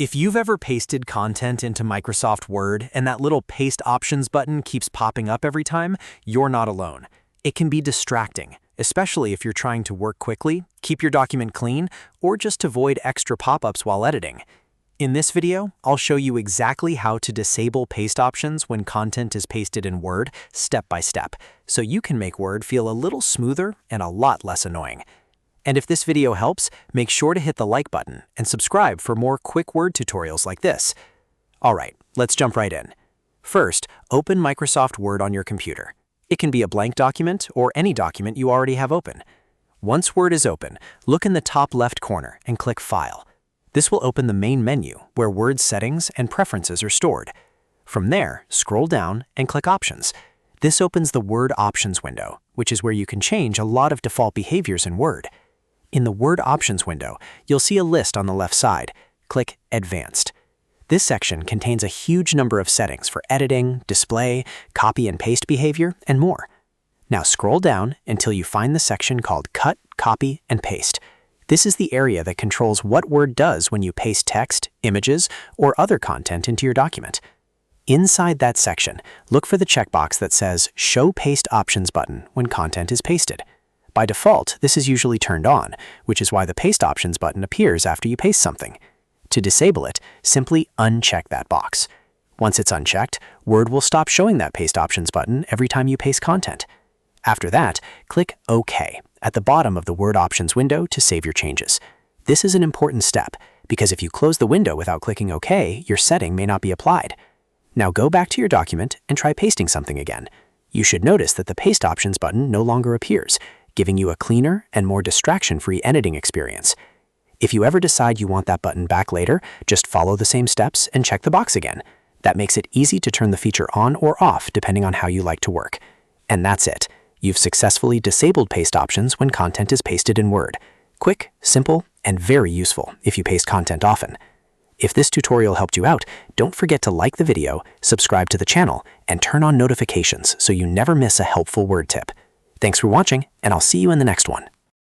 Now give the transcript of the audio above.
If you've ever pasted content into Microsoft Word and that little Paste Options button keeps popping up every time, you're not alone. It can be distracting, especially if you're trying to work quickly, keep your document clean, or just avoid extra pop-ups while editing. In this video, I'll show you exactly how to disable paste options when content is pasted in Word step by step, so you can make Word feel a little smoother and a lot less annoying. And if this video helps, make sure to hit the like button and subscribe for more quick Word tutorials like this. Alright, let's jump right in. First, open Microsoft Word on your computer. It can be a blank document or any document you already have open. Once Word is open, look in the top left corner and click File. This will open the main menu where Word's settings and preferences are stored. From there, scroll down and click Options. This opens the Word Options window, which is where you can change a lot of default behaviors in Word. In the Word Options window, you'll see a list on the left side. Click Advanced. This section contains a huge number of settings for editing, display, copy and paste behavior, and more. Now scroll down until you find the section called Cut, Copy, and Paste. This is the area that controls what Word does when you paste text, images, or other content into your document. Inside that section, look for the checkbox that says Show Paste Options button when content is pasted. By default, this is usually turned on, which is why the Paste Options button appears after you paste something. To disable it, simply uncheck that box. Once it's unchecked, Word will stop showing that Paste Options button every time you paste content. After that, click OK at the bottom of the Word Options window to save your changes. This is an important step, because if you close the window without clicking OK, your setting may not be applied. Now go back to your document and try pasting something again. You should notice that the Paste Options button no longer appears, giving you a cleaner and more distraction-free editing experience. If you ever decide you want that button back later, just follow the same steps and check the box again. That makes it easy to turn the feature on or off depending on how you like to work. And that's it. You've successfully disabled paste options when content is pasted in Word. Quick, simple, and very useful if you paste content often. If this tutorial helped you out, don't forget to like the video, subscribe to the channel, and turn on notifications so you never miss a helpful Word tip. Thanks for watching, and I'll see you in the next one.